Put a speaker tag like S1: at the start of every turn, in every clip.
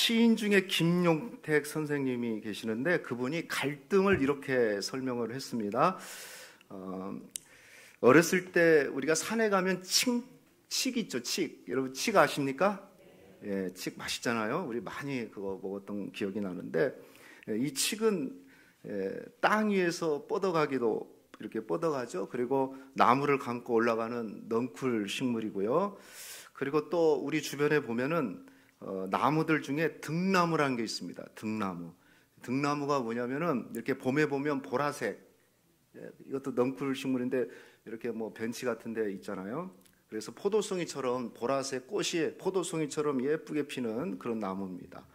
S1: 시인 중에 김용택 선생님이 계시는데 그분이 갈등을 이렇게 설명을 했습니다. 어렸을 때 우리가 산에 가면 칡 있죠, 칡. 여러분 칡 아십니까? 예, 칡 맛있잖아요. 우리 많이 그거 먹었던 기억이 나는데, 이 칡은 땅 위에서 뻗어가기도 이렇게 뻗어가죠. 그리고 나무를 감고 올라가는 넝쿨 식물이고요. 그리고 또 우리 주변에 보면은 나무들 중에 등나무라는 게 있습니다. 등나무. 등나무가 뭐냐면은 이렇게 봄에 보면 보라색, 이것도 넝쿨 식물인데 이렇게 뭐 벤치 같은 데 있잖아요. 그래서 포도송이처럼 보라색 꽃이 포도송이처럼 예쁘게 피는 그런 나무입니다.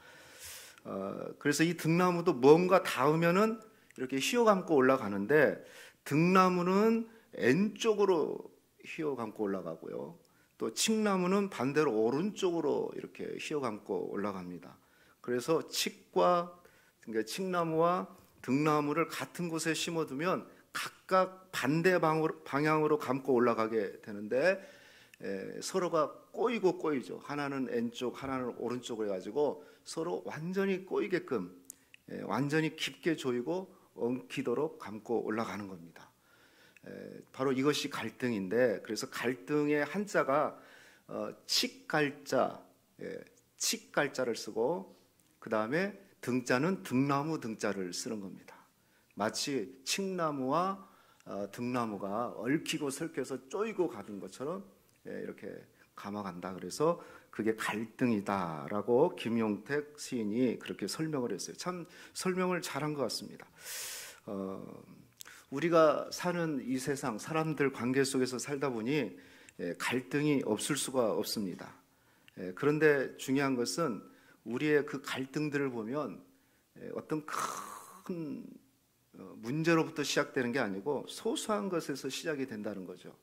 S1: 그래서 이 등나무도 뭔가 닿으면은 이렇게 휘어감고 올라가는데, 등나무는 N쪽으로 휘어감고 올라가고요. 또 칡나무는 반대로 오른쪽으로 이렇게 휘어감고 올라갑니다. 그래서 그러니까 칡나무와 등나무를 같은 곳에 심어두면 각각 반대 방향으로 감고 올라가게 되는데, 서로가 꼬이죠. 하나는 N쪽, 하나는 오른쪽으로 해가지고 서로 완전히 꼬이게끔, 완전히 깊게 조이고 엉키도록 감고 올라가는 겁니다. 바로 이것이 갈등인데, 그래서 갈등의 한자가 칡갈자, 칡갈자를 쓰고, 그 다음에 등자는 등나무 등자를 쓰는 겁니다. 마치 칡나무와 등나무가 얽히고 설켜서 쪼이고 가는 것처럼 이렇게 감아간다. 그래서 그게 갈등이다라고 김용택 시인이 그렇게 설명을 했어요. 참 설명을 잘한 것 같습니다. 우리가 사는 이 세상, 사람들 관계 속에서 살다 보니 갈등이 없을 수가 없습니다. 그런데 중요한 것은 우리의 그 갈등들을 보면 어떤 큰 문제로부터 시작되는 게 아니고 소소한 것에서 시작이 된다는 거죠.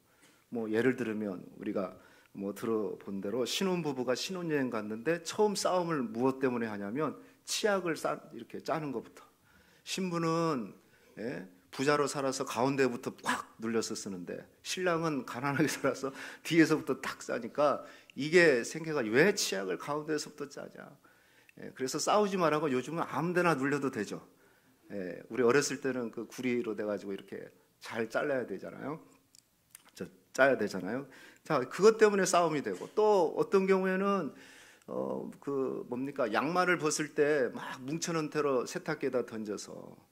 S1: 뭐 예를 들면 우리가 뭐 들어본 대로 신혼부부가 신혼여행 갔는데 처음 싸움을 무엇 때문에 하냐면 치약을 이렇게 짜는 것부터. 신부는 부자로 살아서 가운데부터 꽉 눌려서 쓰는데, 신랑은 가난하게 살아서 뒤에서부터 딱 싸니까 이게 생겨가, 왜 치약을 가운데서부터 짜냐. 그래서 싸우지 말라고 요즘은 아무데나 눌려도 되죠. 우리 어렸을 때는 그 구리로 돼가지고 이렇게 잘 잘라야 되잖아요. 짜야 되잖아요. 자, 그것 때문에 싸움이 되고, 또 어떤 경우에는 양말을 벗을 때 막 뭉쳐놓은 채로 세탁기에다 던져서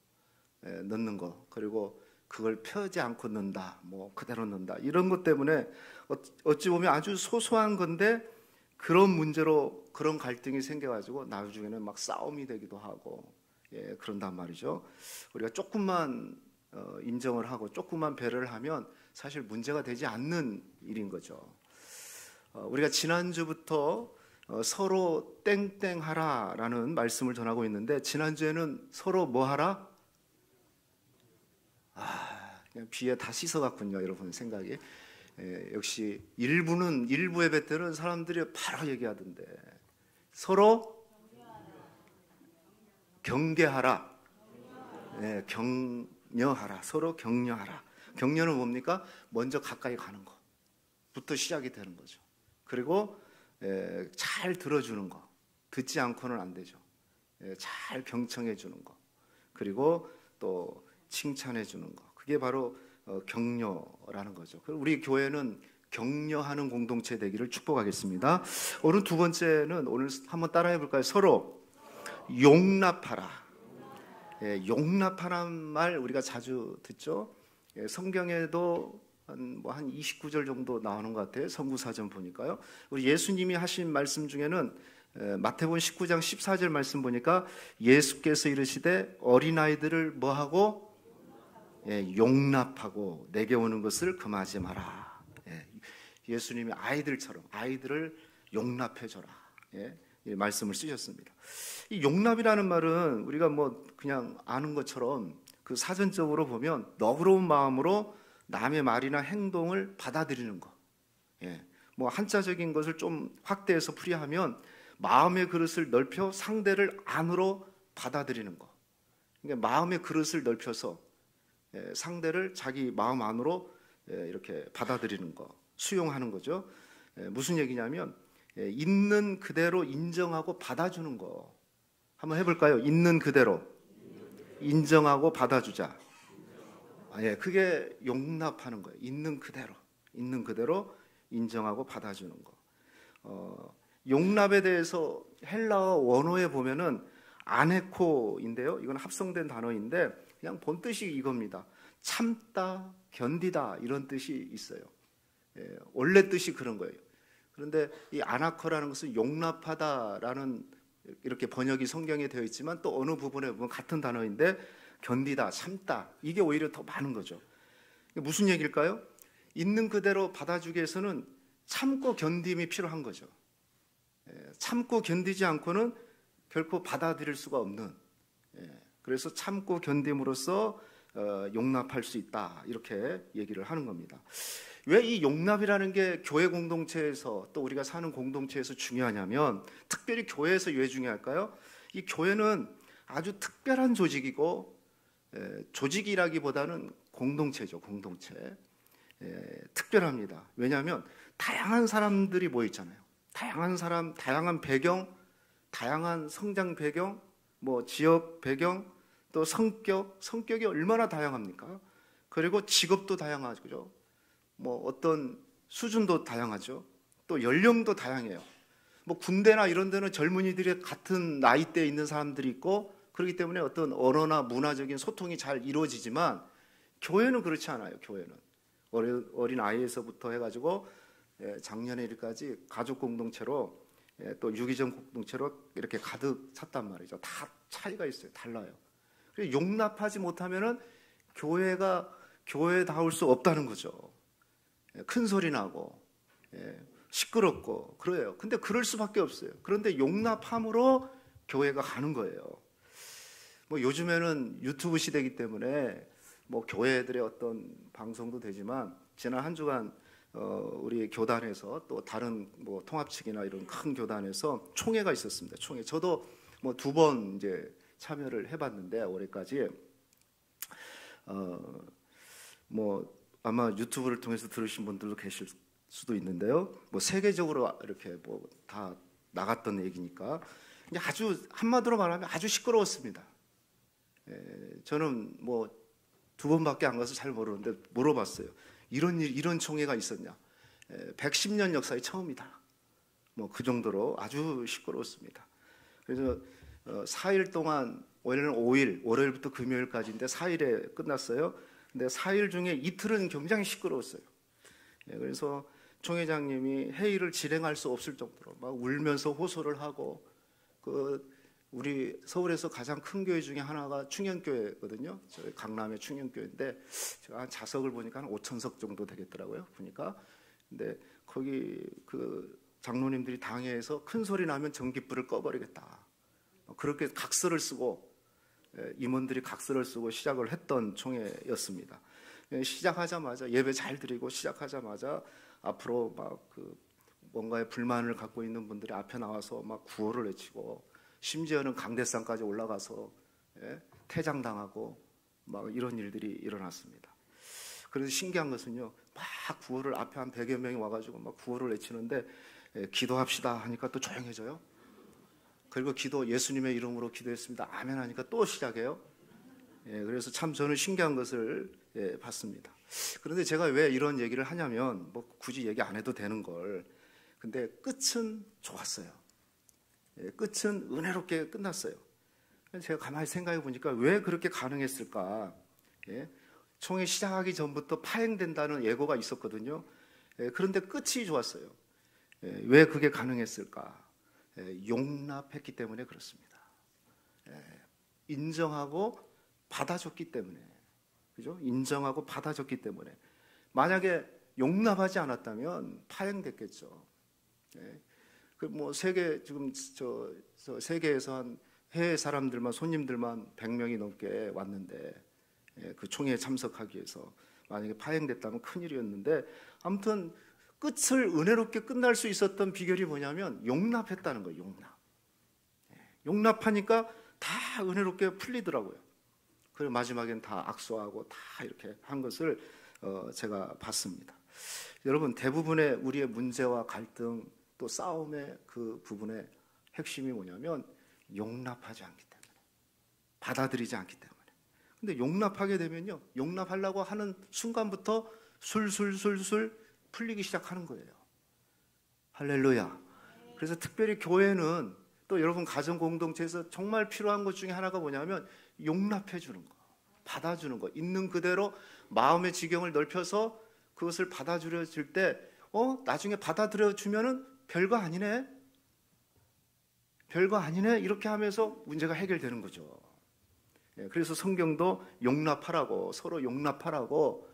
S1: 넣는 거, 그리고 그걸 펴지 않고 넣는다, 뭐 그대로 넣는다, 이런 것 때문에 어찌 보면 아주 소소한 건데 그런 문제로 그런 갈등이 생겨가지고 나중에는 막 싸움이 되기도 하고, 그런단 말이죠. 우리가 조금만 인정을 하고 조금만 배려를 하면 사실 문제가 되지 않는 일인 거죠. 우리가 지난주부터 서로 땡땡하라라는 말씀을 전하고 있는데, 지난주에는 서로 뭐 하라? 그냥 비에 다 씻어갔군요, 여러분 생각이. 역시 일부 예배 때는 사람들이 바로 얘기하던데, 서로 경계하라, 격려하라, 서로 격려하라. 격려는 뭡니까? 먼저 가까이 가는 것부터 시작이 되는 거죠. 그리고 잘 들어주는 거, 듣지 않고는 안 되죠. 잘 경청해 주는 거, 그리고 또 칭찬해 주는 거, 그게 바로 격려라는 거죠. 우리 교회는 격려하는 공동체 되기를 축복하겠습니다. 오늘 두 번째는, 오늘 한번 따라해 볼까요? 서로 용납하라. 용납하라는 말 우리가 자주 듣죠. 성경에도 한 29절 정도 나오는 것 같아요. 성구사전 보니까요. 우리 예수님이 하신 말씀 중에는 마태복음 19장 14절 말씀 보니까 예수께서 이르시되 어린아이들을 뭐하고? 용납하고 내게 오는 것을 금하지 마라. 예수님이 아이들을 용납해줘라, 이 말씀을 쓰셨습니다. 이 용납이라는 말은 우리가 뭐 그냥 아는 것처럼 그 사전적으로 보면 너그러운 마음으로 남의 말이나 행동을 받아들이는 거. 뭐 한자적인 것을 좀 확대해서 풀이하면 마음의 그릇을 넓혀 상대를 안으로 받아들이는 거. 그러니까 마음의 그릇을 넓혀서 상대를 자기 마음 안으로 이렇게 받아들이는 거, 수용하는 거죠. 무슨 얘기냐면 있는 그대로 인정하고 받아주는 거 한번 해볼까요? 있는 그대로 인정하고 받아주자. 그게 용납하는 거예요. 있는 그대로 인정하고 받아주는 거. 용납에 대해서 헬라어 원어에 보면은 아네코인데요. 이건 합성된 단어인데 그냥 본 뜻이 이겁니다. 참다, 견디다 이런 뜻이 있어요. 원래 뜻이 그런 거예요. 그런데 이 아나코라는 것은 용납하다라는 이렇게 번역이 성경에 되어 있지만 또 어느 부분에 보면 같은 단어인데 견디다, 참다 이게 오히려 더 많은 거죠. 무슨 얘기일까요? 있는 그대로 받아주기 위해서는 참고 견딤이 필요한 거죠. 참고 견디지 않고는 결코 받아들일 수가 없는, 그래서 참고 견딤으로써 용납할 수 있다 이렇게 얘기를 하는 겁니다. 왜 이 용납이라는 게 교회 공동체에서 또 우리가 사는 공동체에서 중요하냐면, 특별히 교회에서 왜 중요할까요? 이 교회는 아주 특별한 조직이고, 조직이라기보다는 공동체죠. 공동체. 특별합니다. 왜냐하면 다양한 사람들이 모여 있잖아요. 다양한 사람, 다양한 배경, 다양한 성장 배경, 뭐 지역 배경, 또 성격이 얼마나 다양합니까? 그리고 직업도 다양하죠. 뭐 어떤 수준도 다양하죠. 또 연령도 다양해요. 뭐 군대나 이런 데는 젊은이들이 같은 나이대에 있는 사람들이 있고, 그렇기 때문에 어떤 언어나 문화적인 소통이 잘 이루어지지만 교회는 그렇지 않아요. 교회는 어린 아이에서부터 해가지고 작년의 일까지 가족 공동체로, 또 유기적 공동체로 이렇게 가득 찼단 말이죠. 다 차이가 있어요. 달라요. 그래서 용납하지 못하면은 교회다울 수 없다는 거죠. 큰 소리 나고 시끄럽고 그래요. 근데 그럴 수밖에 없어요. 그런데 용납함으로 교회가 가는 거예요. 뭐 요즘에는 유튜브 시대이기 때문에 뭐 교회들의 어떤 방송도 되지만, 지난 한 주간 우리 교단에서 또 다른 뭐 통합측이나 이런 큰 교단에서 총회가 있었습니다. 총회. 저도 뭐 2번 이제 참여를 해봤는데 올해까지 뭐 아마 유튜브를 통해서 들으신 분들도 계실 수도 있는데요. 뭐 세계적으로 이렇게 뭐 다 나갔던 얘기니까 아주 한마디로 말하면 아주 시끄러웠습니다. 저는 뭐 2번밖에 안 가서 잘 모르는데 물어봤어요. 이런 총회가 있었냐? 110년 역사의 처음이다. 뭐 그 정도로 아주 시끄러웠습니다. 그래서 4일 동안, 원래는 5일, 월요일부터 금요일까지인데 4일에 끝났어요. 근데 4일 중에 이틀은 굉장히 시끄러웠어요. 그래서 총회장님이 회의를 진행할 수 없을 정도로 막 울면서 호소를 하고, 우리 서울에서 가장 큰 교회 중에 하나가 충현교회거든요. 저희 강남의 충현교회인데 제가 자석을 보니까 한 5,000석 정도 되겠더라고요. 보니까. 근데 거기 그 장로님들이 당회에서 큰 소리 나면 전깃불을 꺼버리겠다. 그렇게 각서를 쓰고, 임원들이 각서를 쓰고 시작을 했던 총회였습니다. 시작하자마자 예배 잘 드리고 시작하자마자 앞으로 막 뭔가에 불만을 갖고 있는 분들이 앞에 나와서 막 구호를 외치고, 심지어는 강대상까지 올라가서 퇴장당하고 막 이런 일들이 일어났습니다. 그래서 신기한 것은요, 막 구호를 앞에 한 100여 명이 와가지고 막 구호를 외치는데 기도합시다 하니까 또 조용해져요. 그리고 예수님의 이름으로 기도했습니다. 아멘 하니까 또 시작해요. 그래서 참 저는 신기한 것을 봤습니다. 그런데 제가 왜 이런 얘기를 하냐면, 뭐 굳이 얘기 안 해도 되는 걸. 근데 끝은 좋았어요. 끝은 은혜롭게 끝났어요. 제가 가만히 생각해 보니까 왜 그렇게 가능했을까? 총회 시작하기 전부터 파행된다는 예고가 있었거든요. 그런데 끝이 좋았어요. 왜 그게 가능했을까? 용납했기 때문에 그렇습니다. 인정하고 받아줬기 때문에, 그죠? 인정하고 받아줬기 때문에. 만약에 용납하지 않았다면 파행됐겠죠. 뭐 지금 세계에서 한 해외 사람들만, 손님들만 100명이 넘게 왔는데, 그 총회에 참석하기 위해서 만약에 파행됐다면 큰일이었는데, 아무튼 끝을 은혜롭게 끝날 수 있었던 비결이 뭐냐면 용납했다는 거예요. 용납하니까 다 은혜롭게 풀리더라고요. 그리고 마지막엔 다 악수하고 다 이렇게 한 것을 제가 봤습니다. 여러분, 대부분의 우리의 문제와 갈등, 또 싸움의 그 부분의 핵심이 뭐냐면 용납하지 않기 때문에, 받아들이지 않기 때문에. 근데 용납하게 되면요, 용납하려고 하는 순간부터 술술술술 풀리기 시작하는 거예요. 할렐루야. 그래서 특별히 교회는 또 여러분 가정 공동체에서 정말 필요한 것 중에 하나가 뭐냐면 용납해 주는 거, 받아주는 거. 있는 그대로 마음의 지경을 넓혀서 그것을 받아들여 줄 때 나중에 받아들여 주면은 별거 아니네, 별거 아니네, 이렇게 하면서 문제가 해결되는 거죠. 그래서 성경도 용납하라고, 서로 용납하라고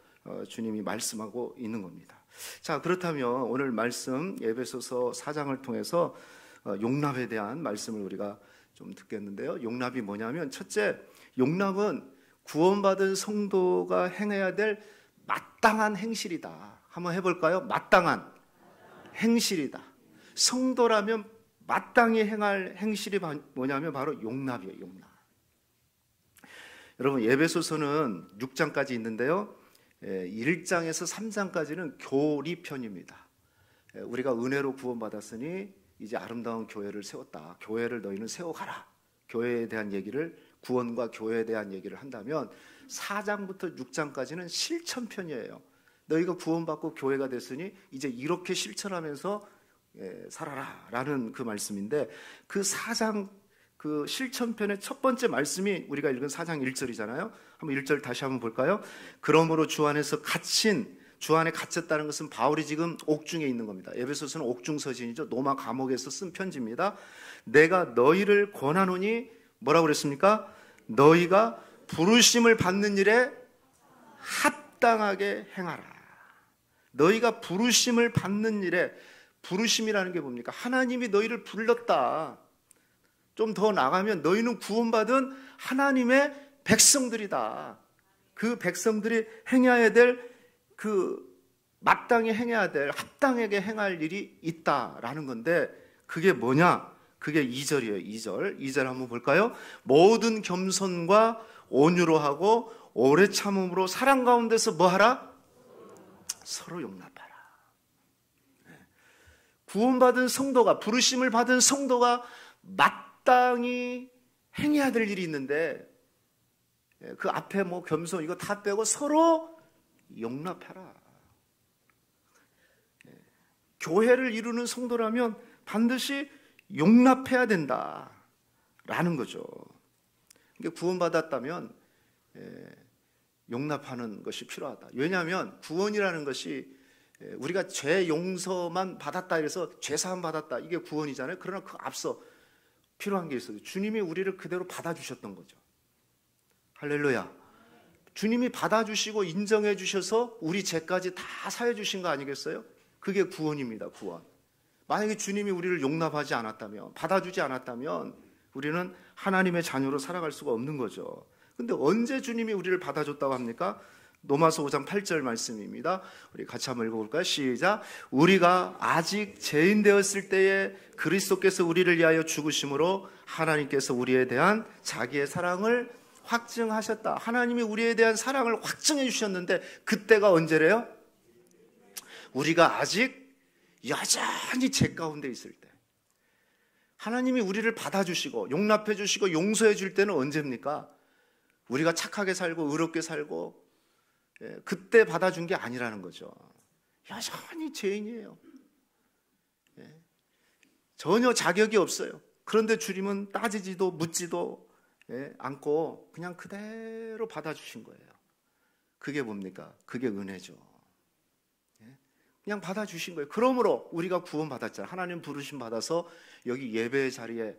S1: 주님이 말씀하고 있는 겁니다. 자, 그렇다면 오늘 말씀 에베소서 4장을 통해서 용납에 대한 말씀을 우리가 좀 듣겠는데요. 용납이 뭐냐면, 첫째, 용납은 구원받은 성도가 행해야 될 마땅한 행실이다. 한번 해볼까요? 마땅한 행실이다. 성도라면 마땅히 행할 행실이 뭐냐면 바로 용납이에요. 용납. 여러분, 에베소서는 6장까지 있는데요, 1장에서 3장까지는 교리편입니다. 우리가 은혜로 구원받았으니 이제 아름다운 교회를 세웠다, 교회를 너희는 세워가라, 교회에 대한 얘기를, 구원과 교회에 대한 얘기를 한다면 4장부터 6장까지는 실천편이에요. 너희가 구원받고 교회가 됐으니 이제 이렇게 실천하면서 살아라 라는 그 말씀인데, 그 4장 그 실천편의 첫 번째 말씀이 우리가 읽은 4장 1절이잖아요. 한번 1절 다시 한번 볼까요? 그러므로 주 안에서 갇힌, 주 안에 갇혔다는 것은 바울이 지금 옥중에 있는 겁니다. 에베소서는 옥중 서신이죠. 로마 감옥에서 쓴 편지입니다. 내가 너희를 권하노니 뭐라고 그랬습니까? 너희가 부르심을 받는 일에 합당하게 행하라. 너희가 부르심을 받는 일에, 부르심이라는 게 뭡니까? 하나님이 너희를 불렀다. 좀 더 나가면 너희는 구원받은 하나님의 백성들이다. 그 백성들이 행해야 될, 그 마땅히 행해야 될, 합당하게 행할 일이 있다라는 건데, 그게 뭐냐? 그게 2절이에요. 2절 한번 볼까요? 모든 겸손과 온유로 하고 오래 참음으로 사랑 가운데서 뭐 하라? 서로 용납하라. 구원받은 성도가, 부르심을 받은 성도가 마땅히 행해야 될 일이 있는데, 그 앞에 뭐 겸손 이거 다 빼고 서로 용납하라. 교회를 이루는 성도라면 반드시 용납해야 된다라는 거죠. 그러니까 구원받았다면 용납하는 것이 필요하다. 왜냐하면 구원이라는 것이 우리가 죄 용서만 받았다 해서 죄사함 받았다, 이게 구원이잖아요. 그러나 그 앞서 필요한 게 있어요. 주님이 우리를 그대로 받아주셨던 거죠. 할렐루야. 주님이 받아주시고 인정해 주셔서 우리 죄까지 다 사해 주신 거 아니겠어요? 그게 구원입니다. 구원. 만약에 주님이 우리를 용납하지 않았다면, 받아주지 않았다면 우리는 하나님의 자녀로 살아갈 수가 없는 거죠. 근데 언제 주님이 우리를 받아줬다고 합니까? 로마서 5장 8절 말씀입니다. 우리 같이 한번 읽어볼까요? 시작. 우리가 아직 죄인 되었을 때에 그리스도께서 우리를 위하여 죽으심으로 하나님께서 우리에 대한 자기의 사랑을 확증하셨다. 하나님이 우리에 대한 사랑을 확증해 주셨는데, 그때가 언제래요? 우리가 아직 여전히 죄 가운데 있을 때. 하나님이 우리를 받아주시고 용납해 주시고 용서해 줄 때는 언제입니까? 우리가 착하게 살고 의롭게 살고, 그때 받아준 게 아니라는 거죠. 여전히 죄인이에요. 전혀 자격이 없어요. 그런데 주님은 따지지도 묻지도 않고 그냥 그대로 받아주신 거예요. 그게 뭡니까? 그게 은혜죠. 그냥 받아주신 거예요. 그러므로 우리가 구원받았잖아요. 하나님 부르심 받아서 여기 예배의 자리에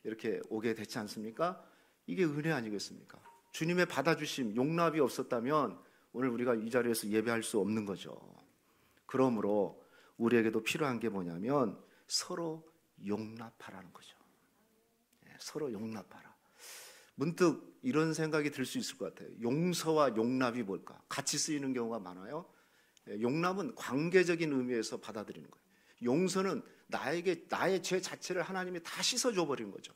S1: 이렇게 오게 됐지 않습니까? 이게 은혜 아니겠습니까? 주님의 받아주심, 용납이 없었다면 오늘 우리가 이 자리에서 예배할 수 없는 거죠. 그러므로 우리에게도 필요한 게 뭐냐면 서로 용납하라는 거죠. 서로 용납하라. 문득 이런 생각이 들 수 있을 것 같아요. 용서와 용납이 뭘까? 같이 쓰이는 경우가 많아요. 용납은 관계적인 의미에서 받아들이는 거예요. 용서는 나의 죄 자체를 하나님이 다 씻어줘 버리는 거죠.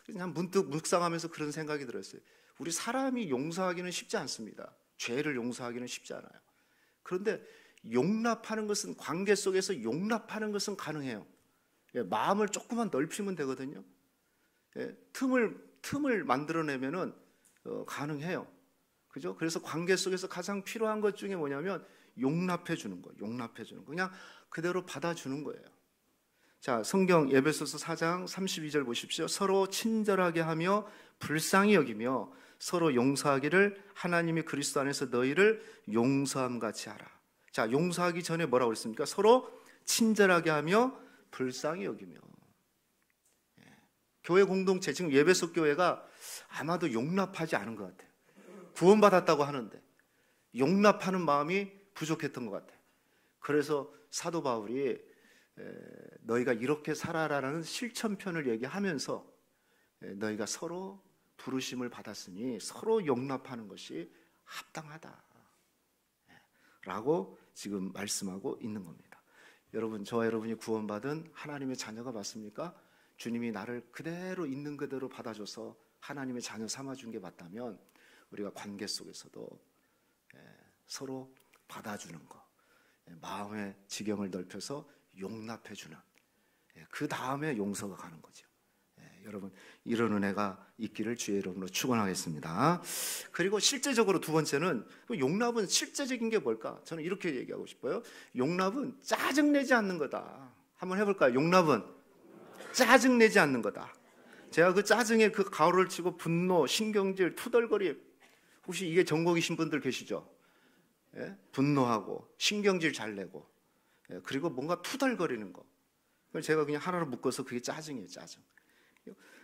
S1: 그냥 문득 묵상하면서 그런 생각이 들었어요. 우리 사람이 용서하기는 쉽지 않습니다. 죄를 용서하기는 쉽지 않아요. 그런데 용납하는 것은, 관계 속에서 용납하는 것은 가능해요. 마음을 조금만 넓히면 되거든요. 틈을 만들어내면은 가능해요. 그죠? 그래서 관계 속에서 가장 필요한 것 중에 뭐냐면 용납해 주는 거, 용납해 주는 거. 그냥 그대로 받아주는 거예요. 자, 성경 에베소서 4장 32절 보십시오. 서로 친절하게 하며 불쌍히 여기며 서로 용서하기를 하나님이 그리스도 안에서 너희를 용서함 같이 하라. 자, 용서하기 전에 뭐라고 그랬습니까? 서로 친절하게 하며 불쌍히 여기며. 교회 공동체, 지금 에베소 교회가 아마도 용납하지 않은 것 같아요. 구원받았다고 하는데 용납하는 마음이 부족했던 것 같아요. 그래서 사도 바울이 너희가 이렇게 살아라라는 실천편을 얘기하면서 너희가 서로 부르심을 받았으니 서로 용납하는 것이 합당하다 라고 지금 말씀하고 있는 겁니다. 여러분, 저와 여러분이 구원받은 하나님의 자녀가 맞습니까? 주님이 나를 그대로 있는 그대로 받아줘서 하나님의 자녀 삼아준 게 맞다면 우리가 관계 속에서도 서로 받아주는 거, 마음의 지경을 넓혀서 용납해주는, 그 다음에 용서가 가는 거죠. 여러분, 이런 은혜가 있기를 주의 이름으로 축원하겠습니다. 그리고 실제적으로 두 번째는, 용납은 실제적인 게 뭘까? 저는 이렇게 얘기하고 싶어요. 용납은 짜증내지 않는 거다. 한번 해볼까요? 용납은 짜증내지 않는 거다. 제가 그 짜증에 그 가오를 치고 분노, 신경질, 투덜거림, 혹시 이게 전공이신 분들 계시죠? 분노하고 신경질 잘 내고, 그리고 뭔가 투덜거리는 거. 그걸 제가 그냥 하나로 묶어서 그게 짜증이에요, 짜증.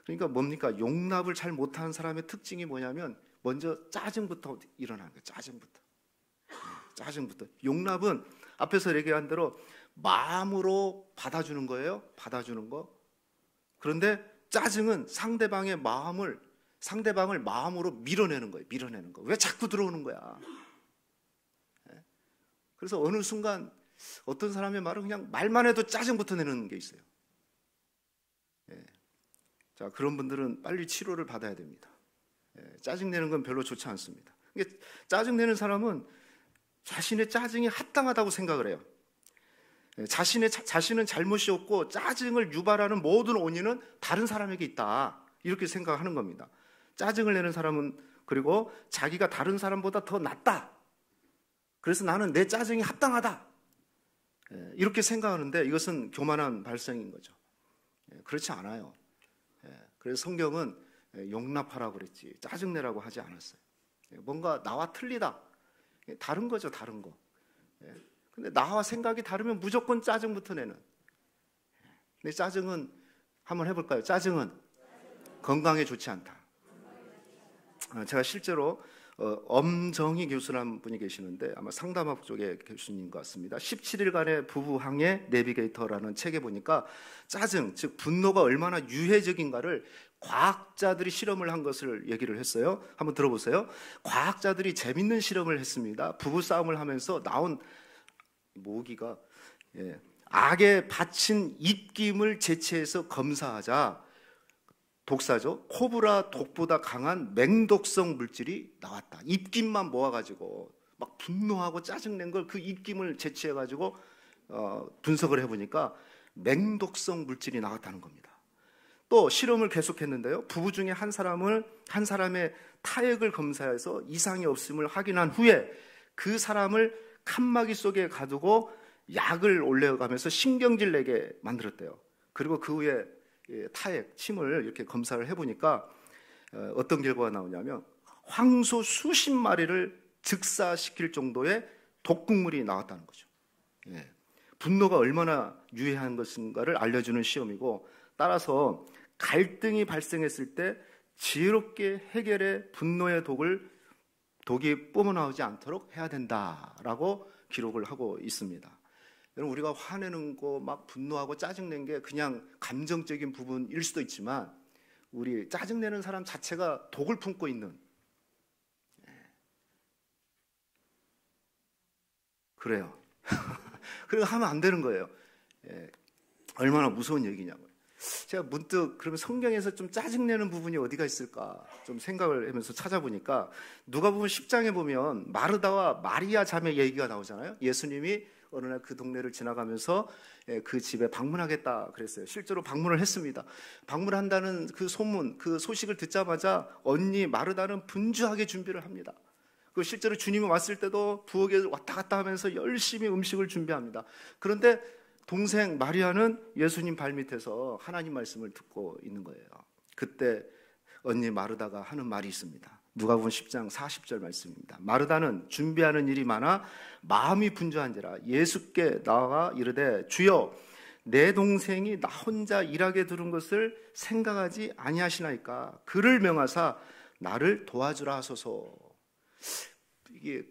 S1: 그러니까 뭡니까? 용납을 잘 못하는 사람의 특징이 뭐냐면 먼저 짜증부터 일어나는 거예요. 짜증부터. 용납은 앞에서 얘기한 대로 마음으로 받아주는 거예요. 받아주는 거. 그런데 짜증은 상대방을 마음으로 밀어내는 거예요. 밀어내는 거. 왜 자꾸 들어오는 거야? 그래서 어느 순간 어떤 사람의 말은 그냥 말만 해도 짜증부터 내는 게 있어요. 자, 그런 분들은 빨리 치료를 받아야 됩니다. 짜증내는 건 별로 좋지 않습니다. 짜증내는 사람은 자신의 짜증이 합당하다고 생각을 해요. 자신은 잘못이 없고 짜증을 유발하는 모든 원인은 다른 사람에게 있다, 이렇게 생각하는 겁니다. 짜증을 내는 사람은, 그리고 자기가 다른 사람보다 더 낫다, 그래서 나는 내 짜증이 합당하다, 이렇게 생각하는데 이것은 교만한 발상인 거죠. 그렇지 않아요. 그래서 성경은 용납하라고 그랬지 짜증내라고 하지 않았어요. 뭔가 나와 틀리다, 다른 거죠, 다른 거. 근데 나와 생각이 다르면 무조건 짜증부터 내는. 근데 짜증은, 한번 해볼까요? 짜증은 건강에 좋지 않다. 제가 실제로 엄정희 교수라는 분이 계시는데 아마 상담학 쪽의 교수님 같습니다. 17일간의 부부항해 내비게이터라는 책에 보니까 짜증, 즉 분노가 얼마나 유해적인가를 과학자들이 실험을 한 것을 얘기를 했어요. 한번 들어보세요. 과학자들이 재밌는 실험을 했습니다. 부부싸움을 하면서 나온 모기가 악에 받친 입김을 제치해서 검사하자 독사죠. 코브라 독보다 강한 맹독성 물질이 나왔다. 입김만 모아가지고 막 분노하고 짜증낸 걸 그 입김을 제치해가지고 분석을 해보니까 맹독성 물질이 나왔다는 겁니다. 또 실험을 계속했는데요. 부부 중에 한 사람의 타액을 검사해서 이상이 없음을 확인한 후에 그 사람을 칸막이 속에 가두고 약을 올려가면서 신경질 내게 만들었대요. 그리고 그 후에 타액, 침을 이렇게 검사를 해보니까 어떤 결과가 나오냐면 황소 수십 마리를 즉사시킬 정도의 독극물이 나왔다는 거죠. 분노가 얼마나 유해한 것인가를 알려주는 시험이고, 따라서 갈등이 발생했을 때 지혜롭게 해결해 분노의 독이 뿜어나오지 않도록 해야 된다라고 기록을 하고 있습니다. 여러분, 우리가 화내는 거, 막 분노하고 짜증낸 게 그냥 감정적인 부분일 수도 있지만 우리 짜증내는 사람 자체가 독을 품고 있는, 그래요. 그래서 하면 안 되는 거예요. 얼마나 무서운 얘기냐고요. 제가 문득 그러면 성경에서 좀 짜증내는 부분이 어디가 있을까 좀 생각을 하면서 찾아보니까 누가복음 10장에 보면 마르다와 마리아 자매 얘기가 나오잖아요. 예수님이 어느 날 그 동네를 지나가면서 그 집에 방문하겠다 그랬어요. 실제로 방문을 했습니다. 방문한다는 그 소문, 그 소식을 듣자마자 언니 마르다는 분주하게 준비를 합니다. 그 실제로 주님이 왔을 때도 부엌에 왔다 갔다 하면서 열심히 음식을 준비합니다. 그런데 동생 마리아는 예수님 발밑에서 하나님 말씀을 듣고 있는 거예요. 그때 언니 마르다가 하는 말이 있습니다. 누가복음 10장 40절 말씀입니다. 마르다는 준비하는 일이 많아 마음이 분주한지라 예수께 나아가 이르되 주여 내 동생이 나 혼자 일하게 두는 것을 생각하지 아니하시나이까 그를 명하사 나를 도와주라 하소서. 이게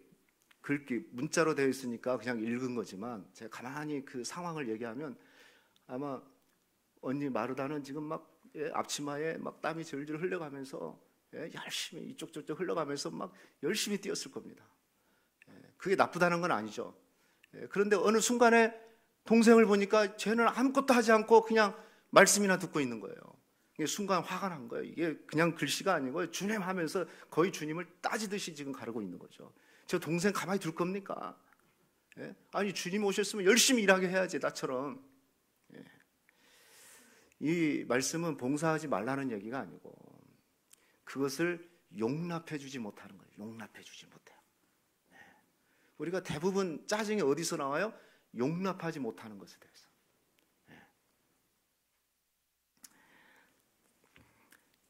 S1: 글귀 문자로 되어 있으니까 그냥 읽은 거지만 제가 가만히 그 상황을 얘기하면 아마 언니 마르다는 지금 막 앞치마에 막 땀이 절절 흘러가면서 열심히 이쪽 저쪽 흘러가면서 막 열심히 뛰었을 겁니다. 그게 나쁘다는 건 아니죠. 그런데 어느 순간에 동생을 보니까 쟤는 아무것도 하지 않고 그냥 말씀이나 듣고 있는 거예요. 이게 순간 화가 난 거예요. 이게 그냥 글씨가 아니고 주님 하면서 거의 주님을 따지듯이 지금 가르고 있는 거죠. 저 동생 가만히 둘 겁니까? 아니 주님 오셨으면 열심히 일하게 해야지 나처럼. 이 말씀은 봉사하지 말라는 얘기가 아니고 그것을 용납해 주지 못하는 거예요. 용납해 주지 못해요. 우리가 대부분 짜증이 어디서 나와요? 용납하지 못하는 것에 대해서.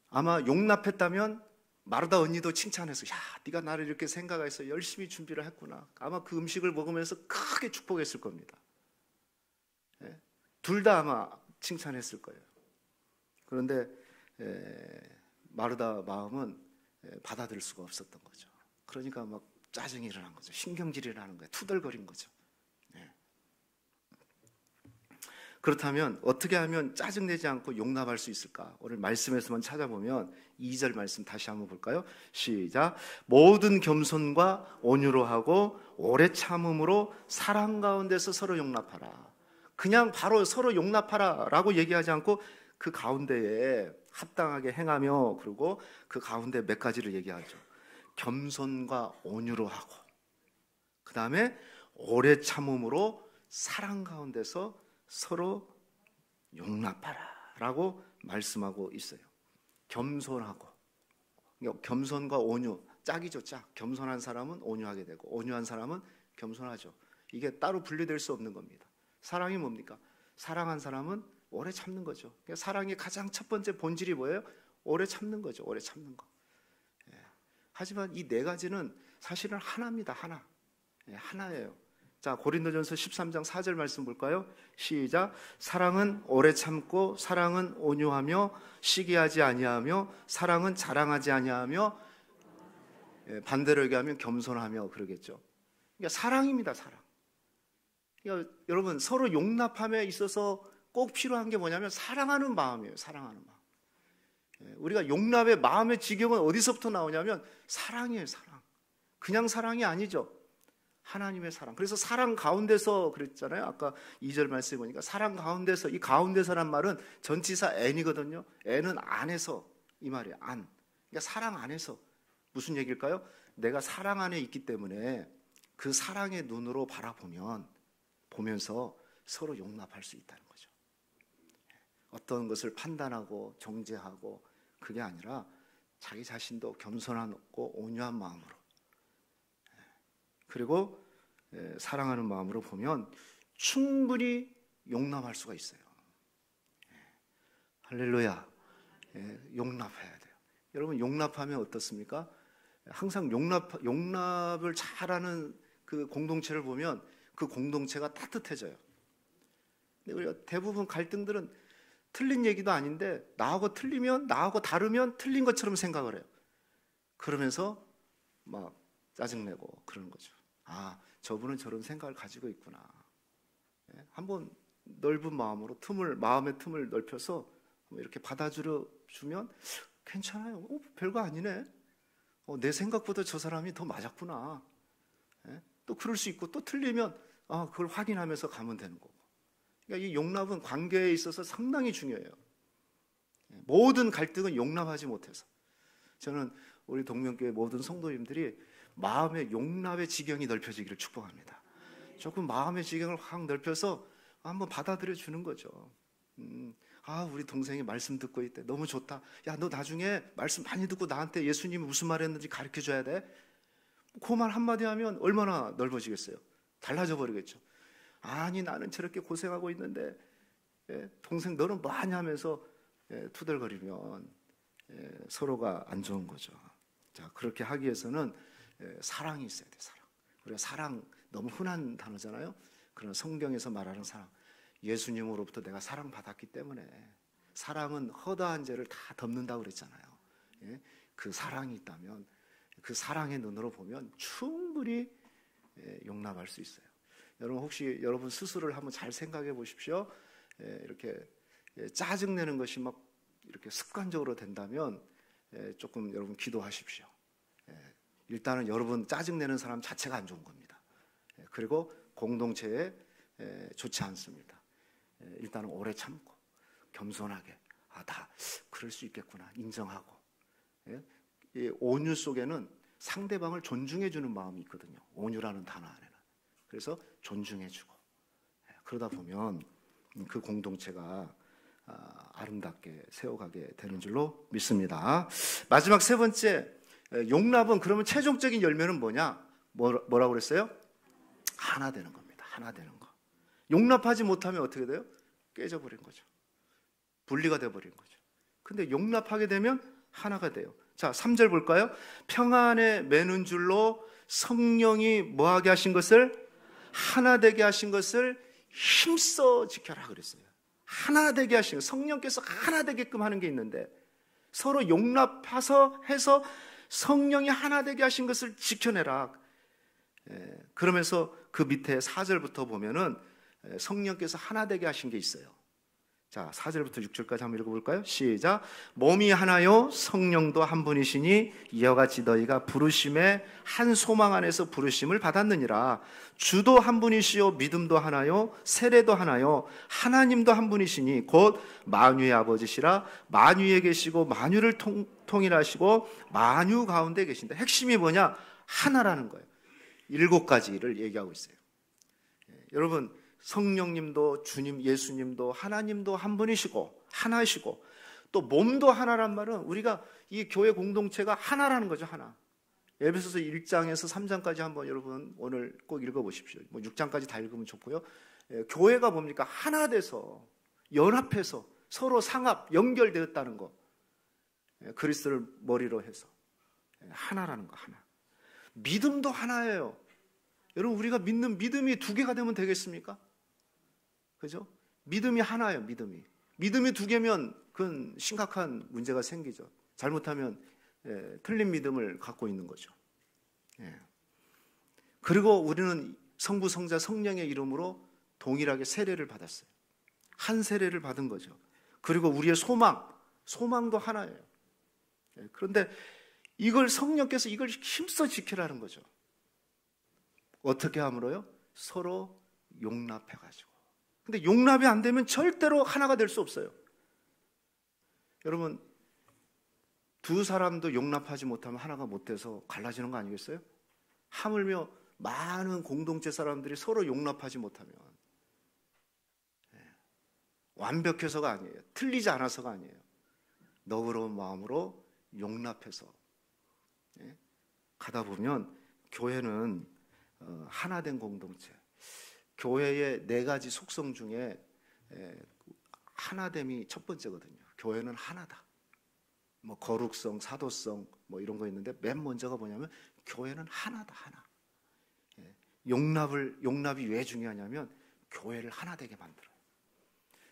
S1: 아마 용납했다면 마르다 언니도 칭찬해서 야 네가 나를 이렇게 생각해서 열심히 준비를 했구나. 아마 그 음식을 먹으면서 크게 축복했을 겁니다. 둘 다 아마 칭찬했을 거예요. 그런데 마르다 마음은 받아들일 수가 없었던 거죠. 그러니까 막 짜증이 일어난 거죠. 신경질이 일어나는 거예요. 투덜거린 거죠. 그렇다면 어떻게 하면 짜증내지 않고 용납할 수 있을까? 오늘 말씀에서만 찾아보면 2절 말씀 다시 한번 볼까요? 시작. 모든 겸손과 온유로 하고 오래 참음으로 사랑 가운데서 서로 용납하라. 그냥 바로 서로 용납하라 라고 얘기하지 않고 그 가운데에 합당하게 행하며 그리고 그 가운데 몇 가지를 얘기하죠. 겸손과 온유로 하고 그 다음에 오래 참음으로 사랑 가운데서 서로 용납하라 라고 말씀하고 있어요. 겸손하고 겸손과 온유 짝이죠. 짝. 겸손한 사람은 온유하게 되고 온유한 사람은 겸손하죠. 이게 따로 분리될 수 없는 겁니다. 사랑이 뭡니까? 사랑한 사람은 오래 참는 거죠. 사랑의 가장 첫 번째 본질이 뭐예요? 오래 참는 거죠. 오래 참는 거. 하지만 이 네 가지는 사실은 하나입니다. 하나. 하나예요. 자, 고린도전서 13장 4절 말씀 볼까요? 시작. 사랑은 오래 참고 사랑은 온유하며 시기하지 아니하며 사랑은 자랑하지 아니하며 반대로 얘기하면 겸손하며 그러겠죠. 그러니까 사랑입니다. 사랑. 그러니까 여러분 서로 용납함에 있어서 꼭 필요한 게 뭐냐면 사랑하는 마음이에요. 사랑하는 마음. 우리가 용납의 마음의 지경은 어디서부터 나오냐면 사랑이에요. 사랑. 그냥 사랑이 아니죠. 하나님의 사랑. 그래서 사랑 가운데서 그랬잖아요. 아까 2절 말씀해 보니까 사랑 가운데서, 이 가운데서란 말은 전치사 n이거든요. n은 안에서 이 말이에요. 안. 그러니까 사랑 안에서. 무슨 얘기일까요? 내가 사랑 안에 있기 때문에 그 사랑의 눈으로 보면서 서로 용납할 수 있다는 거죠. 어떤 것을 판단하고 정죄하고 그게 아니라 자기 자신도 겸손하고 온유한 마음으로 그리고 사랑하는 마음으로 보면 충분히 용납할 수가 있어요. 할렐루야. 용납해야 돼요. 여러분 용납하면 어떻습니까? 항상 용납을 잘하는 그 공동체를 보면 그 공동체가 따뜻해져요. 근데 우리가 대부분 갈등들은 틀린 얘기도 아닌데 나하고 틀리면 나하고 다르면 틀린 것처럼 생각을 해요. 그러면서 막 짜증내고 그러는 거죠. 아, 저분은 저런 생각을 가지고 있구나. 한번 넓은 마음으로 마음의 틈을 넓혀서 이렇게 받아주면 괜찮아요. 별거 아니네. 내 생각보다 저 사람이 더 맞았구나. 또 그럴 수 있고 또 틀리면 그걸 확인하면서 가면 되는 거고. 그러니까 이 용납은 관계에 있어서 상당히 중요해요. 모든 갈등은 용납하지 못해서. 저는 우리 동명교회 모든 성도님들이 마음의 용납의 지경이 넓혀지기를 축복합니다. 조금 마음의 지경을 확 넓혀서 한번 받아들여 주는 거죠. 우리 동생이 말씀 듣고 있대. 너무 좋다. 야, 너 나중에 말씀 많이 듣고 나한테 예수님이 무슨 말 했는지 가르쳐 줘야 돼. 그 말 한마디 하면 얼마나 넓어지겠어요? 달라져 버리겠죠. 아니, 나는 저렇게 고생하고 있는데 동생 너는 뭐 하냐 하면서 투덜거리면 서로가 안 좋은 거죠. 자, 그렇게 하기 위해서는 사랑이 있어야 돼. 사랑. 우리가 사랑 너무 흔한 단어잖아요. 그러나 성경에서 말하는 사랑, 예수님으로부터 내가 사랑받았기 때문에, 사랑은 허다한 죄를 다 덮는다고 그랬잖아요. 그 사랑이 있다면 그 사랑의 눈으로 보면 충분히 용납할 수 있어요. 여러분, 혹시 여러분 스스로를 한번 잘 생각해 보십시오. 이렇게 짜증내는 것이 막 이렇게 습관적으로 된다면 조금 여러분 기도하십시오. 일단은 여러분 짜증내는 사람 자체가 안 좋은 겁니다. 그리고 공동체에 좋지 않습니다. 일단은 오래 참고 겸손하게, 다 그럴 수 있겠구나 인정하고, 이 온유 속에는 상대방을 존중해 주는 마음이 있거든요. 온유라는 단어 안에는. 그래서 존중해 주고, 그러다 보면 그 공동체가 아름답게 세워가게 되는 줄로 믿습니다. 마지막 세 번째, 용납은 그러면 최종적인 열매는 뭐냐? 뭐라고 그랬어요? 하나 되는 겁니다. 하나 되는 거. 용납하지 못하면 어떻게 돼요? 깨져버린 거죠. 분리가 돼버린 거죠. 근데 용납하게 되면 하나가 돼요. 자, 3절 볼까요? 평안에 매는 줄로 성령이 뭐하게 하신 것을? 하나 되게 하신 것을 힘써 지켜라 그랬어요. 하나 되게 하신 것, 성령께서 하나 되게끔 하는 게 있는데, 서로 용납해서 해서 성령이 하나 되게 하신 것을 지켜내라. 그러면서 그 밑에 4절부터 보면은 성령께서 하나 되게 하신 게 있어요. 자, 4절부터 6절까지 한번 읽어볼까요? 시작. 몸이 하나요 성령도 한 분이시니 이와 같이 너희가 부르심의 한 소망 안에서 부르심을 받았느니라. 주도 한 분이시요 믿음도 하나요 세례도 하나요 하나님도 한 분이시니 곧 만유의 아버지시라. 만유에 계시고 만유를 통일하시고 만유 가운데 계신다. 핵심이 뭐냐? 하나라는 거예요. 7가지를 얘기하고 있어요. 여러분, 성령님도 주님 예수님도 하나님도 한 분이시고 하나이시고, 또 몸도 하나란 말은 우리가 이 교회 공동체가 하나라는 거죠. 하나. 에베소서 1장에서 3장까지 한번 여러분 오늘 꼭 읽어보십시오. 6장까지 다 읽으면 좋고요. 교회가 뭡니까? 하나 돼서 연합해서 서로 상합 연결되었다는 거. 그리스도를 머리로 해서 하나라는 거. 하나. 믿음도 하나예요. 여러분, 우리가 믿는 믿음이 2개가 되면 되겠습니까? 그죠? 믿음이 하나예요. 믿음이 2개면 그건 심각한 문제가 생기죠. 잘못하면 틀린 믿음을 갖고 있는 거죠. 그리고 우리는 성부 성자 성령의 이름으로 동일하게 세례를 받았어요. 한 세례를 받은 거죠. 그리고 우리의 소망도 하나예요. 그런데 이걸 성령께서 이걸 힘써 지키라는 거죠. 어떻게 함으로요? 서로 용납해가지고. 근데 용납이 안 되면 절대로 하나가 될 수 없어요. 여러분, 2 사람도 용납하지 못하면 하나가 못 돼서 갈라지는 거 아니겠어요? 하물며 많은 공동체 사람들이 서로 용납하지 못하면, 완벽해서가 아니에요. 틀리지 않아서가 아니에요. 너그러운 마음으로 용납해서 가다 보면 교회는 하나된 공동체, 교회의 4가지 속성 중에 하나됨이 첫 번째거든요. 교회는 하나다. 거룩성, 사도성 이런 거 있는데 맨 먼저가 뭐냐면 교회는 하나다. 하나. 용납이 왜 중요하냐면 교회를 하나 되게 만들어요.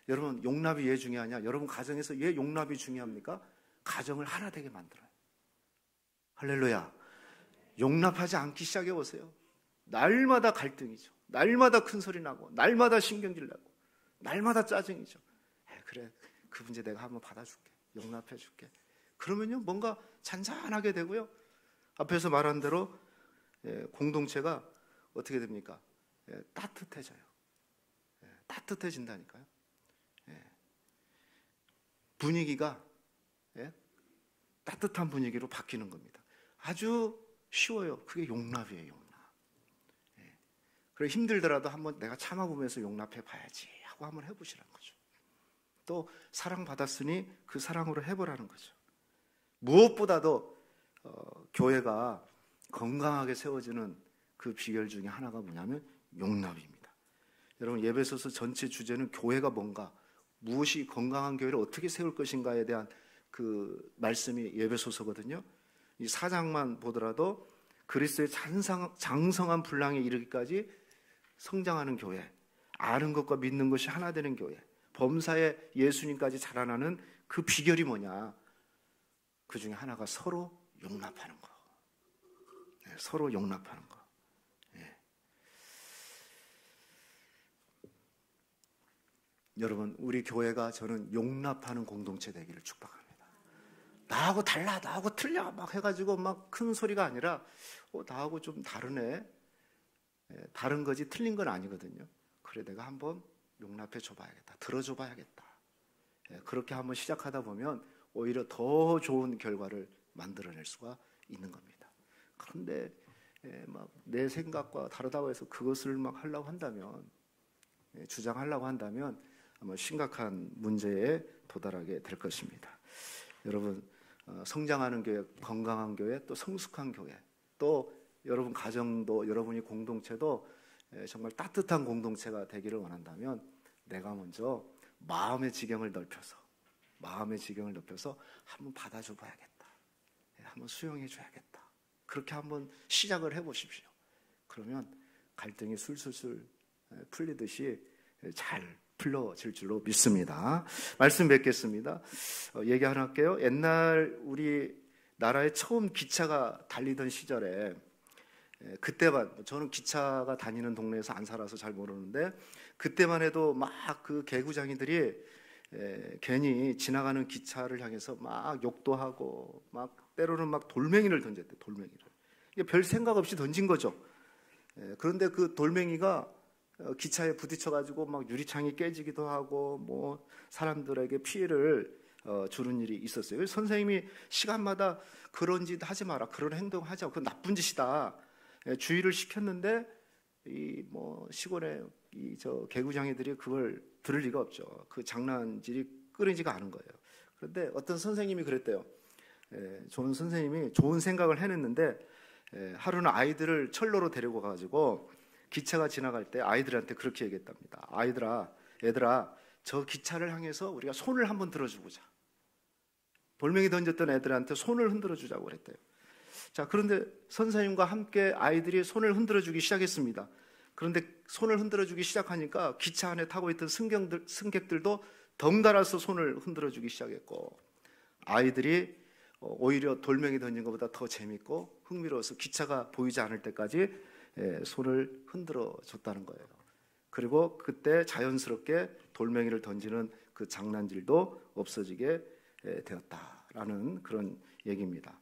S1: 여러분, 용납이 왜 중요하냐? 여러분 가정에서 왜 용납이 중요합니까? 가정을 하나 되게 만들어요. 할렐루야. 용납하지 않기 시작해 보세요. 날마다 갈등이죠. 날마다 큰 소리 나고, 날마다 신경질 나고, 날마다 짜증이죠. 그래, 그 문제 내가 한번 받아줄게. 용납해 줄게. 그러면요, 뭔가 잔잔하게 되고요. 앞에서 말한 대로 공동체가 어떻게 됩니까? 따뜻해져요. 따뜻해진다니까요. 분위기가 따뜻한 분위기로 바뀌는 겁니다. 아주 쉬워요. 그게 용납이에요. 용납. 그래 힘들더라도 한번 내가 참아보면서 용납해 봐야지 하고 한번 해보시라는 거죠. 또 사랑받았으니 그 사랑으로 해보라는 거죠. 무엇보다도 교회가 건강하게 세워지는 그 비결 중에 하나가 뭐냐면 용납입니다. 여러분, 예배소서 전체 주제는 교회가 뭔가, 무엇이 건강한 교회를 어떻게 세울 것인가에 대한 그 말씀이 예배소서거든요. 이 4장만 보더라도 그리스도의 장성한 분량에 이르기까지 성장하는 교회, 아는 것과 믿는 것이 하나 되는 교회, 범사에 예수님까지 자라나는 그 비결이 뭐냐? 그 중에 하나가 서로 용납하는 거. 네, 서로 용납하는 거. 네. 여러분, 우리 교회가 저는 용납하는 공동체 되기를 축복합니다. 나하고 달라, 나하고 틀려 막 해가지고 막 큰 소리가 아니라 나하고 좀 다르네, 다른 거지 틀린 건 아니거든요. 그래, 내가 한번 용납해 줘봐야겠다, 들어줘 봐야겠다. 그렇게 한번 시작하다 보면 오히려 더 좋은 결과를 만들어낼 수가 있는 겁니다. 그런데 막 내 생각과 다르다고 해서 그것을 막 하려고 한다면, 주장하려고 한다면 아마 심각한 문제에 도달하게 될 것입니다. 여러분, 성장하는 교회, 건강한 교회, 또 성숙한 교회, 또 여러분 가정도, 여러분이 공동체도 정말 따뜻한 공동체가 되기를 원한다면 내가 먼저 마음의 지경을 넓혀서 한번 받아줘 봐야겠다, 한번 수용해 줘야겠다, 그렇게 한번 시작을 해보십시오. 그러면 갈등이 술술술 풀리듯이 잘 풀려질 줄로 믿습니다. 말씀 뵙겠습니다. 얘기 하나 할게요. 옛날 우리 나라에 처음 기차가 달리던 시절에, 그때만, 저는 기차가 다니는 동네에서 안 살아서 잘 모르는데, 그때만 해도 막 그 개구장이들이 괜히 지나가는 기차를 향해서 막 욕도 하고, 막 때로는 막 돌멩이를 던졌대. 돌멩이를. 이게 별 생각 없이 던진 거죠. 그런데 그 돌멩이가 기차에 부딪혀가지고 막 유리창이 깨지기도 하고, 뭐 사람들에게 피해를 주는 일이 있었어요. 그래서 선생님이 시간마다 그런 짓 하지 마라, 그런 행동 하지 마, 그건 나쁜 짓이다, 주의를 시켰는데 이 뭐 시골에 이 저 개구장이들이 그걸 들을 리가 없죠. 그 장난질이 끊이지가 않은 거예요. 그런데 어떤 선생님이 그랬대요. 좋은 선생님이 좋은 생각을 해냈는데, 하루는 아이들을 철로로 데리고 가가지고 기차가 지나갈 때 아이들한테 그렇게 얘기했답니다. 얘들아, 저 기차를 향해서 우리가 손을 한번 들어주고자. 돌멩이 던졌던 애들한테 손을 흔들어 주자고 그랬대요. 자, 그런데 선생님과 함께 아이들이 손을 흔들어 주기 시작했습니다. 그런데 손을 흔들어 주기 시작하니까 기차 안에 타고 있던 승객들도 덩달아서 손을 흔들어 주기 시작했고, 아이들이 오히려 돌멩이 던진 것보다 더 재밌고 흥미로워서 기차가 보이지 않을 때까지 손을 흔들어 줬다는 거예요. 그리고 그때 자연스럽게 돌멩이를 던지는 그 장난질도 없어지게 되었다라는 그런 얘기입니다.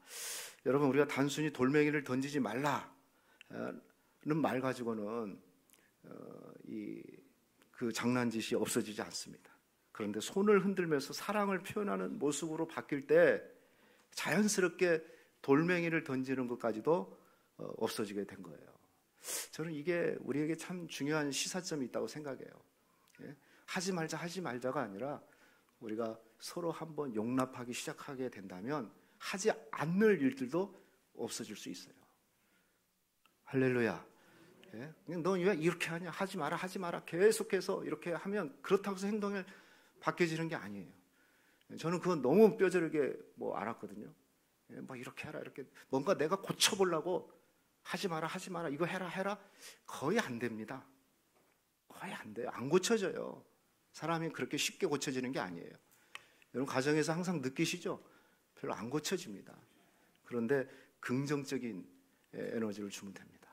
S1: 여러분, 우리가 단순히 돌멩이를 던지지 말라는 말 가지고는 그 장난짓이 없어지지 않습니다. 그런데 손을 흔들면서 사랑을 표현하는 모습으로 바뀔 때 자연스럽게 돌멩이를 던지는 것까지도 없어지게 된 거예요. 저는 이게 우리에게 참 중요한 시사점이 있다고 생각해요. 하지 말자가 아니라 우리가 서로 한번 용납하기 시작하게 된다면 하지 않을 일들도 없어질 수 있어요. 할렐루야. 너 왜 이렇게 하냐, 하지 마라 계속해서 이렇게 하면 그렇다고 해서 행동이 바뀌어지는 게 아니에요. 저는 그건 너무 뼈저리게 알았거든요. 뭐 이렇게 해라, 이렇게 뭔가 내가 고쳐보려고 하지 마라, 이거 해라 거의 안 됩니다. 거의 안 돼요. 안 고쳐져요. 사람이 그렇게 쉽게 고쳐지는 게 아니에요. 여러분 가정에서 항상 느끼시죠? 별로 안 고쳐집니다. 그런데 긍정적인 에너지를 주면 됩니다.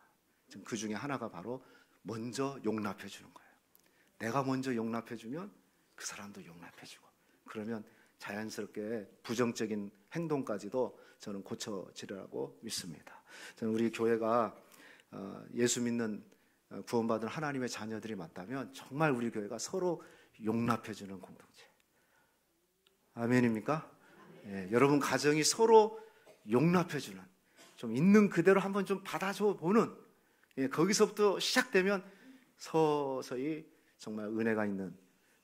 S1: 지금 그 중에 하나가 바로 먼저 용납해 주는 거예요. 내가 먼저 용납해 주면 그 사람도 용납해 주고, 그러면 자연스럽게 부정적인 행동까지도 저는 고쳐지리라고 믿습니다. 저는 우리 교회가 예수 믿는 구원받은 하나님의 자녀들이 맞다면 정말 우리 교회가 서로 용납해 주는 공동체. 아멘입니까? 여러분 가정이 서로 용납해 주는, 좀 있는 그대로 한번 좀 받아줘 보는 거기서부터 시작되면 서서히 정말 은혜가 있는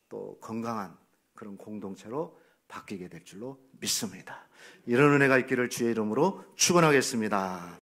S1: 또 건강한 그런 공동체로 바뀌게 될 줄로 믿습니다. 이런 은혜가 있기를 주의 이름으로 축원하겠습니다.